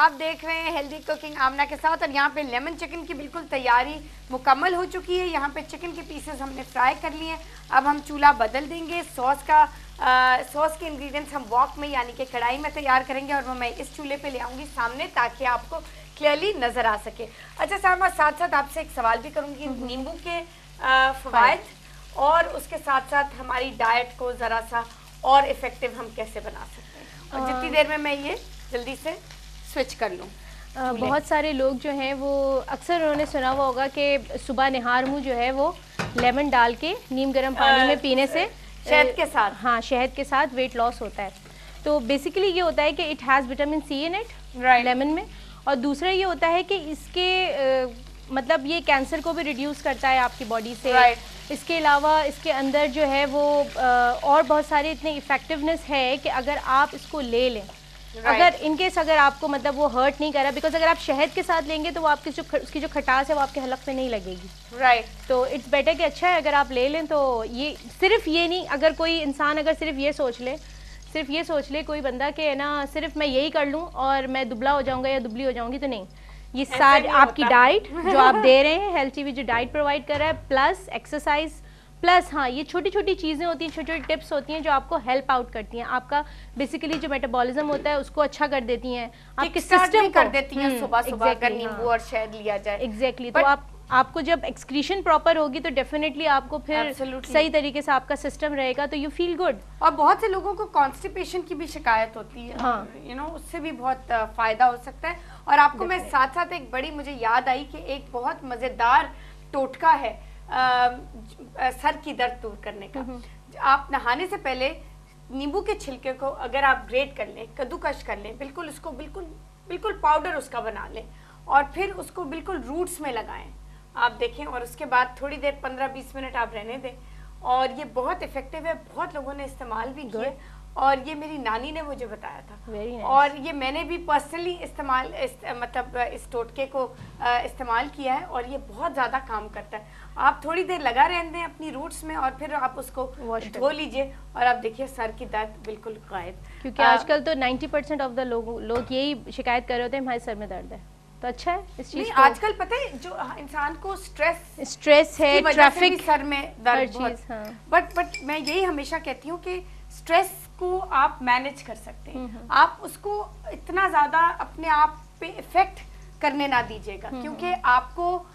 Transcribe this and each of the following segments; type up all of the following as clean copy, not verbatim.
आप देख रहे हैं हेल्दी कुकिंग आमना के साथ और यहाँ पे लेमन चिकन की बिल्कुल तैयारी मुकम्मल हो चुकी है। यहाँ पे चिकन के पीसेस हमने फ्राई कर लिए हैं। अब हम चूल्हा बदल देंगे। सॉस के इंग्रेडिएंट्स हम वॉक में यानी कि कढ़ाई में तैयार करेंगे और वो मैं इस चूल्हे पे ले आऊँगी सामने ताकि आपको क्लियरली नज़र आ सके। अच्छा सामा, साथ साथ आपसे एक सवाल भी करूँगी, नींबू के फ़वाइद और उसके साथ साथ हमारी डाइट को ज़रा सा और इफ़ेक्टिव हम कैसे बना सकते हैं, और जितनी देर में मैं ये जल्दी से स्विच कर लूँ। बहुत सारे लोग जो हैं वो अक्सर उन्होंने सुना हुआ होगा कि सुबह निहार मुँह जो है वो लेमन डाल के नीम गर्म पानी में पीने से शहद के साथ, हाँ शहद के साथ वेट लॉस होता है। तो बेसिकली ये होता है कि it has vitamin C in it, lemon में। और दूसरा ये होता है कि इसके मतलब ये कैंसर को भी रिड्यूस करता है आपकी बॉडी से। इसके अलावा इसके अंदर जो है वो और बहुत सारे इतने इफ़ेक्टिवनेस है कि अगर आप इसको ले लें, अगर इनकेस अगर आपको मतलब वो हर्ट नहीं कर रहा, बिकॉज अगर आप शहद के साथ लेंगे तो वो आपकी उसकी जो खटास है वो आपके हलक पे नहीं लगेगी। तो इट्स बेटर कि अच्छा है अगर आप ले लें। तो ये सिर्फ ये नहीं, अगर कोई इंसान अगर सिर्फ ये सोच ले कोई बंदा कि है ना सिर्फ मैं यही कर लूँ और मैं दुबला हो जाऊँगा या दुबली हो जाऊँगी, तो नहीं। ये सारी आपकी डाइट जो आप दे रहे हैं, हेल्थ टीवी जो डाइट प्रोवाइड कर रहा है, प्लस एक्सरसाइज, प्लस हाँ ये छोटी छोटी चीज़ें होती हैं, छोटी छोटी टिप्स होती हैं जो आपको हेल्प आउट करती हैं। आपका बेसिकली जो मेटाबॉलिज्म होता है उसको अच्छा कर देती हैं, आपके सिस्टम कर देती हैं। सुबह सुबह अगर नींबू और शहद लिया जाए, एग्जैक्टली। तो आपको जब एक्सक्रीशन प्रॉपर होगी तो डेफिनेटली आपको फिर सही तरीके से आपका सिस्टम रहेगा, तो यू फील गुड। और बहुत से लोगों को कॉन्स्टिपेशन की भी शिकायत होती है, हाँ उससे भी बहुत फायदा हो सकता है। और आपको मैं साथ साथ एक बड़ी मुझे याद आई कि एक बहुत मज़ेदार टोटका है सर की दर्द दूर करने का। आप नहाने से पहले नींबू के छिलके को अगर आप ग्रेट कर लें, कद्दूकश कर लें, बिल्कुल उसको बिल्कुल पाउडर उसका बना लें और फिर उसको बिल्कुल रूट्स में लगाएं, आप देखें। और उसके बाद थोड़ी देर 15-20 मिनट आप रहने दें, और ये बहुत इफेक्टिव है। बहुत लोगों ने इस्तेमाल भी किए और ये मेरी नानी ने मुझे बताया था। nice. और ये मैंने भी पर्सनली मतलब इस टोटके को इस्तेमाल किया है और ये बहुत ज़्यादा काम करता है। आप थोड़ी देर लगा रहने दें अपनी रूट्स में और फिर आप उसको धो लीजिए और आप देखिए सर की दर्द बिल्कुल गायब। क्योंकि आजकल तो 90% ऑफ द लोग यही शिकायत कर रहे होते हैं हमारे सर में दर्द है। तो अच्छा है इस चीज़ को। आजकल पता है जो इंसान को स्ट्रेस है, ट्रैफिक, सर में दर्द बहुत। बट मैं यही हमेशा कहती हूँ कि स्ट्रेस को आप मैनेज कर सकते हैं। आप उसको इतना ज़्यादा अपने आप पे इफेक्ट करने ना दीजिएगा, क्योंकि आपको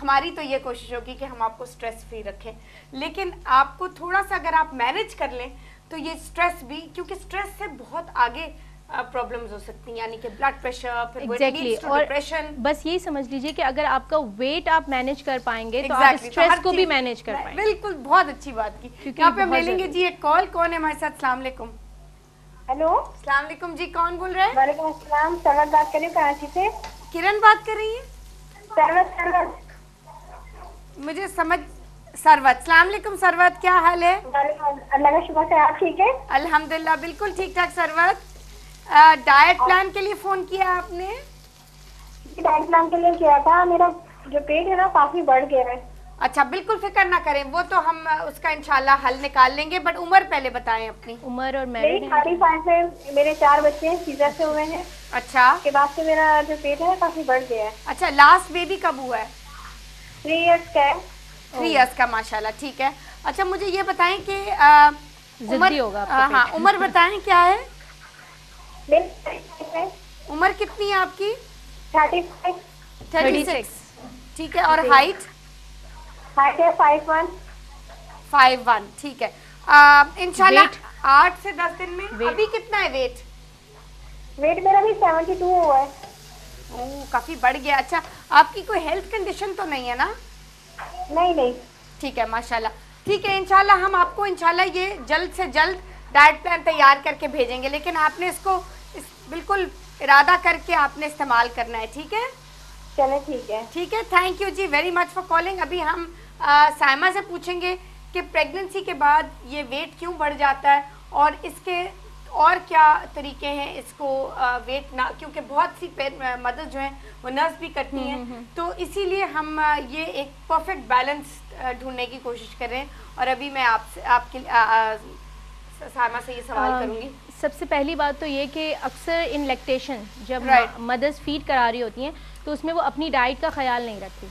हमारी तो ये कोशिश होगी कि हम आपको स्ट्रेस फ्री रखें, लेकिन आपको थोड़ा सा अगर आप मैनेज कर लें तो ये स्ट्रेस भी, क्योंकि स्ट्रेस से बहुत आगे प्रॉब्लम्स हो सकती हैं, यानी कि ब्लड प्रेशर, फिर डिप्रेशन। बस यही समझ लीजिए कि अगर आपका वेट आप मैनेज कर पाएंगे तो आप स्ट्रेस को भी मैनेज कर पाएंगे। बिल्कुल, बहुत अच्छी बात की। यहाँ पे मिलेंगे जी एक कॉल। कौन है हमारे साथ? अस्सलाम वालेकुम। हेलो, अस्सलाम वालेकुम जी, कौन बोल रहे हैं? वालेकुम अस्सलाम, सरवत बात कर रही हूँ कराची से। किरण बात कर रही है? सरवत मुझे समझ। सरवत, अस्सलाम वालेकुम सरवत, क्या हाल है? अल्लाह का शुक्र है, आप ठीक है? अल्हम्दुलिल्लाह, बिल्कुल ठीक ठाक। सरवत, डाइट प्लान के लिए फोन किया आपने? डाइट प्लान के लिए किया था। मेरा जो पेट है ना काफी बढ़ गया है। अच्छा, बिल्कुल फिक्र ना करें, वो तो हम उसका इंशाल्लाह हल निकाल लेंगे। बट उम्र पहले बताएं अपनी। उम्र और मैरिड? 35 है, मेरे 4 बच्चे हैं, सीजर से हुए हैं। अच्छा, के बाद से मेरा जो पेट है काफी बढ़ गया है। अच्छा, लास्ट बेबी कब हुआ है? 3 इयर्स का है। 3 इयर्स का, माशाल्लाह, ठीक है। अच्छा, मुझे ये बताएं कि उम्र होगा, हाँ उम्र बताएं क्या है? उम्र कितनी है आपकी? 36। ठीक है। और हाइट? हाइट है 5'1", ठीक है। इंशाल्लाह 8 से 10 दिन में। अभी कितना है वेट? वेट मेरा भी 72 हुआ है। ओह, काफी बढ़ गया। अच्छा, आपकी कोई हेल्थ कंडीशन तो नहीं है ना? नहीं। ठीक है, माशाल्लाह, ठीक है। इंशाल्लाह हम आपको इंशाल्लाह ये जल्द से जल्द डाइट प्लान तैयार करके भेजेंगे, लेकिन आपने इसको बिल्कुल इरादा करके आपने इस्तेमाल करना है, ठीक है? चलो ठीक है। ठीक है, thank you ji very much for calling. अभी हम साइमा से पूछेंगे कि प्रेगनेंसी के बाद ये वेट क्यों बढ़ जाता है और इसके और क्या तरीके हैं इसको वेट ना, क्योंकि बहुत सी मदर जो हैं वो नर्स भी करती हैं, तो इसीलिए हम ये एक परफेक्ट बैलेंस ढूंढने की कोशिश कर रहे हैं। और अभी मैं आपसे साइमा से ये सवाल करूंगी। सबसे पहली बात तो ये कि अक्सर इन लैक्टेशन जब मदर्स फीड करा रही होती हैं तो उसमें वो अपनी डाइट का ख्याल नहीं रखती,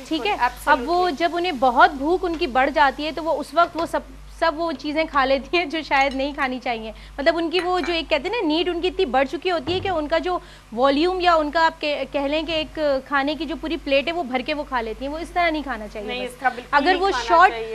ठीक है। अब वो जब उन्हें बहुत भूख उनकी बढ़ जाती है तो वो उस वक्त वो सब वो चीज़ें खा लेती हैं जो शायद नहीं खानी चाहिए। मतलब उनकी वो जो एक कहते हैं ना नीड उनकी इतनी बढ़ चुकी होती है कि उनका जो वॉल्यूम या उनका आप कह लें कि एक खाने की जो पूरी प्लेट है वो भर के वो खा लेती हैं। वो इस तरह नहीं खाना चाहिए। नहीं, अगर वो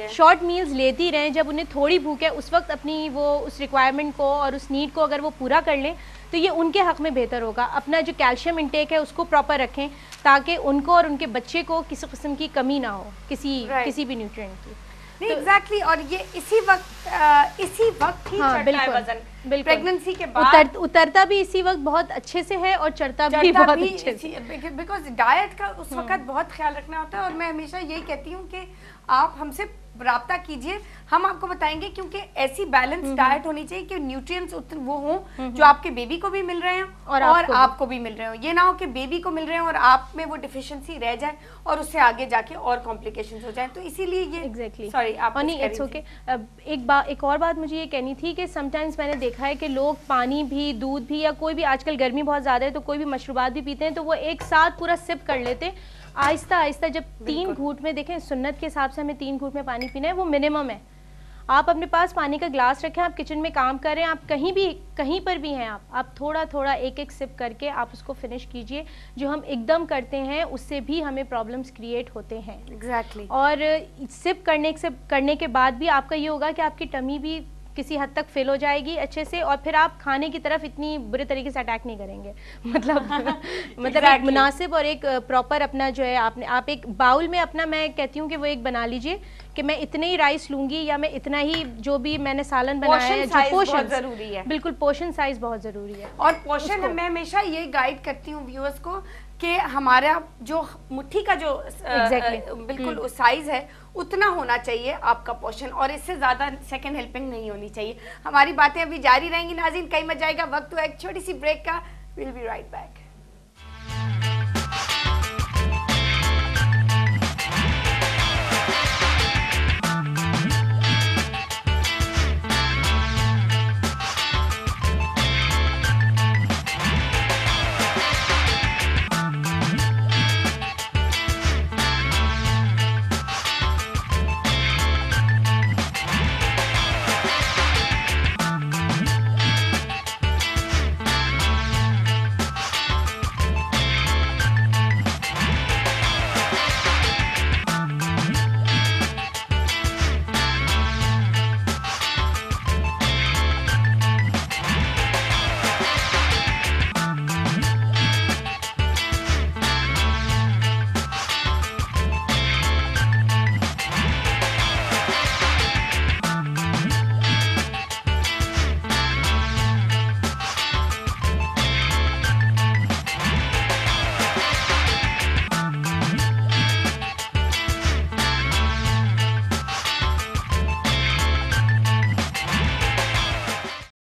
शॉर्ट मील्स लेती रहें, जब उन्हें थोड़ी भूख है उस वक्त अपनी वो उस रिक्वायरमेंट को और उस नीड को अगर वो पूरा कर लें तो ये उनके हक़ में बेहतर होगा। अपना जो कैल्शियम इंटेक है उसको प्रॉपर रखें ताकि उनको और उनके बच्चे को किसी किस्म की कमी ना हो किसी भी न्यूट्रिएंट की। नहीं, एग्जैक्टली और ये इसी वक्त ही चढ़ता है वजन। प्रेगनेंसी के बाद उतरता भी इसी वक्त बहुत अच्छे से है और चढ़ता भी बहुत अच्छे से, बिकॉज डाइट का उस वक्त बहुत ख्याल रखना होता है। और मैं हमेशा यही कहती हूँ कि आप हमसे राब्ता कीजिए, हम आपको बताएंगे, क्योंकि ऐसी बैलेंस डाइट होनी चाहिए कि न्यूट्रिएंट्स वो हों जो आपके बेबी को भी मिल रहे हैं और आपको भी मिल रहे हो। ये ना हो कि बेबी को मिल रहे हैं और आप में वो डिफिशिएंसी रह जाए और उससे आगे जाके और कॉम्प्लिकेशंस हो जाएं। तो इसीलिए ये एग्जैक्टली सॉरी आप इट्स ओके। एक और बात मुझे ये कहनी थी कि समटाइम्स मैंने देखा है कि लोग पानी भी, दूध भी, या कोई भी, आजकल गर्मी बहुत ज़्यादा है तो कोई भी मशरूबात भी पीते हैं तो वो एक साथ पूरा सिप कर लेते हैं। आहिस्ता आहिस्ता जब 3 घूंट में, देखें सुन्नत के हिसाब से हमें 3 घूंट में पानी पीना है, वो मिनिमम है। आप अपने पास पानी का ग्लास रखें, आप किचन में काम कर रहे हैं, आप कहीं पर भी हैं, आप थोड़ा थोड़ा एक सिप करके आप उसको फिनिश कीजिए। जो हम एकदम करते हैं उससे भी हमें प्रॉब्लम्स क्रिएट होते हैं। एग्जैक्टली और सिप करने के बाद भी आपका ये होगा कि आपकी टमी भी किसी हद तक फिल हो जाएगी अच्छे से, और फिर आप खाने की तरफ इतनी बुरे तरीके से अटैक नहीं करेंगे। मतलब एक मुनासिब और एक प्रॉपर अपना जो है आप एक बाउल में अपना, मैं कहती हूँ कि वो एक बना लीजिए कि मैं इतने ही राइस लूंगी या मैं इतना ही जो भी मैंने सालन बनाया है, जो पोर्शन जरूरी है, बिल्कुल पोर्शन साइज बहुत जरूरी है। और पोर्शन मैं हमेशा ये गाइड करती हूँ व्यूअर्स को कि हमारा जो मुट्ठी का जो बिल्कुल साइज है उतना होना चाहिए आपका पोर्शन, और इससे ज्यादा सेकंड हेल्पिंग नहीं होनी चाहिए। हमारी बातें अभी जारी रहेंगी नाज़रीन, कहीं मत जाएगा, वक्त तो एक छोटी सी ब्रेक का। Will be right back.